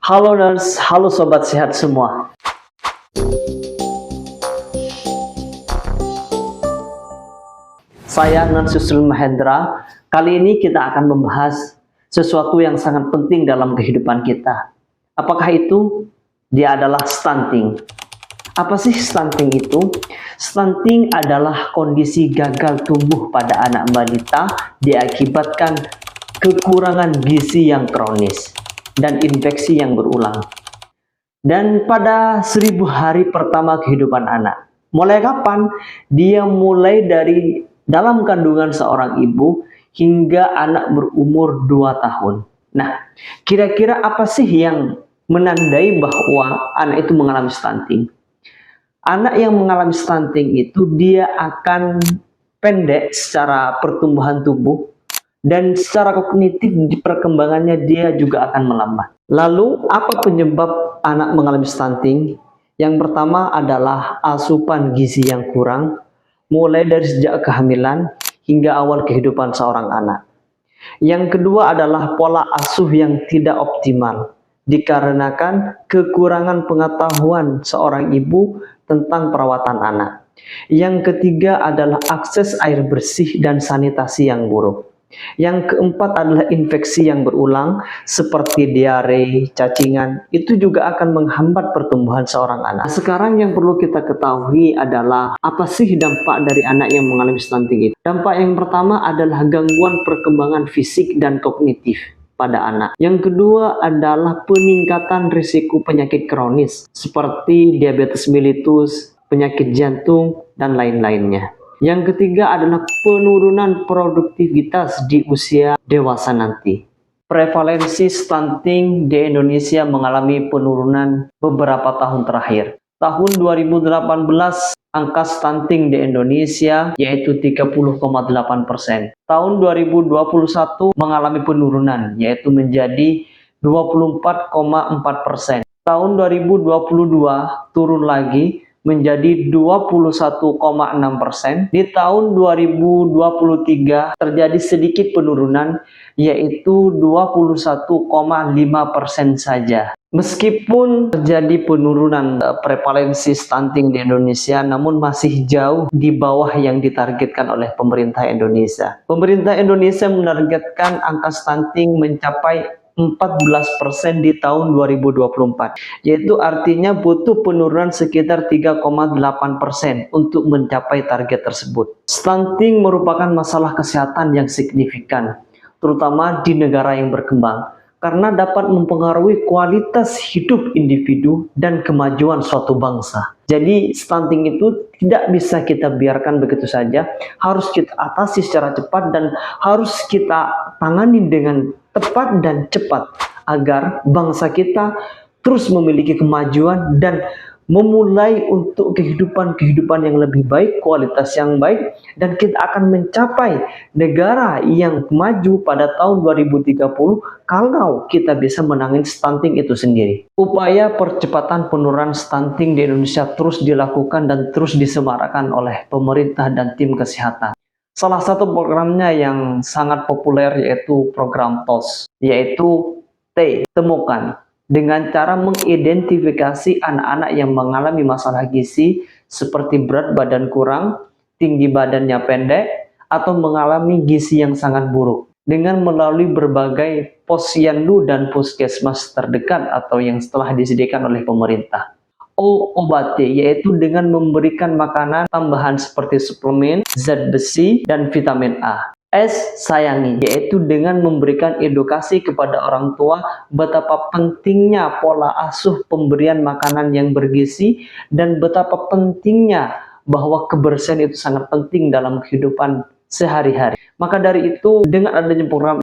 Halo Nurse, halo Sobat Sehat semua. Saya Nurse Yusril Mahendra. Kali ini kita akan membahas sesuatu yang sangat penting dalam kehidupan kita. Apakah itu? Dia adalah stunting. Apa sih stunting itu? Stunting adalah kondisi gagal tumbuh pada anak balita diakibatkan kekurangan gizi yang kronis dan infeksi yang berulang. Dan pada 1000 hari pertama kehidupan anak, mulai kapan? Dia mulai dari dalam kandungan seorang ibu hingga anak berumur 2 tahun. Nah, kira-kira apa sih yang menandai bahwa anak itu mengalami stunting? Anak yang mengalami stunting itu dia akan pendek secara pertumbuhan tubuh dan secara kognitif di perkembangannya dia juga akan melambat. Lalu apa penyebab anak mengalami stunting? Yang pertama adalah asupan gizi yang kurang, mulai dari sejak kehamilan hingga awal kehidupan seorang anak. Yang kedua adalah pola asuh yang tidak optimal, dikarenakan kekurangan pengetahuan seorang ibu tentang perawatan anak. Yang ketiga adalah akses air bersih dan sanitasi yang buruk. Yang keempat adalah infeksi yang berulang seperti diare, cacingan, itu juga akan menghambat pertumbuhan seorang anak. Sekarang yang perlu kita ketahui adalah apa sih dampak dari anak yang mengalami stunting itu? Dampak yang pertama adalah gangguan perkembangan fisik dan kognitif pada anak. Yang kedua adalah peningkatan risiko penyakit kronis seperti diabetes mellitus, penyakit jantung, dan lain-lainnya. Yang ketiga adalah penurunan produktivitas di usia dewasa nanti. Prevalensi stunting di Indonesia mengalami penurunan beberapa tahun terakhir. Tahun 2018, angka stunting di Indonesia yaitu 30,8%. Tahun 2021 mengalami penurunan yaitu menjadi 24,4%. Tahun 2022 turun lagi menjadi 21,6%. Di tahun 2023 terjadi sedikit penurunan yaitu 21,5% saja. Meskipun terjadi penurunan prevalensi stunting di Indonesia, namun masih jauh di bawah yang ditargetkan oleh pemerintah Indonesia. Pemerintah Indonesia menargetkan angka stunting mencapai 14% di tahun 2024, yaitu artinya butuh penurunan sekitar 3,8% untuk mencapai target tersebut. Stunting merupakan masalah kesehatan yang signifikan, terutama di negara yang berkembang, karena dapat mempengaruhi kualitas hidup individu dan kemajuan suatu bangsa. Jadi stunting itu tidak bisa kita biarkan begitu saja, harus kita atasi secara cepat dan harus kita tangani dengan tepat dan cepat agar bangsa kita terus memiliki kemajuan dan memulai untuk kehidupan yang lebih baik, kualitas yang baik, dan kita akan mencapai negara yang maju pada tahun 2030 kalau kita bisa menangani stunting itu sendiri. Upaya percepatan penurunan stunting di Indonesia terus dilakukan dan terus disemarakan oleh pemerintah dan tim kesehatan. Salah satu programnya yang sangat populer yaitu program TOS, yaitu T, temukan, dengan cara mengidentifikasi anak-anak yang mengalami masalah gizi seperti berat badan kurang, tinggi badannya pendek, atau mengalami gizi yang sangat buruk, dengan melalui berbagai posyandu dan puskesmas terdekat atau yang telah disediakan oleh pemerintah. O, obati, yaitu dengan memberikan makanan tambahan seperti suplemen, zat besi, dan vitamin A. S, sayangi, yaitu dengan memberikan edukasi kepada orang tua betapa pentingnya pola asuh pemberian makanan yang bergizi dan betapa pentingnya bahwa kebersihan itu sangat penting dalam kehidupan sehari-hari. Maka dari itu, dengan adanya program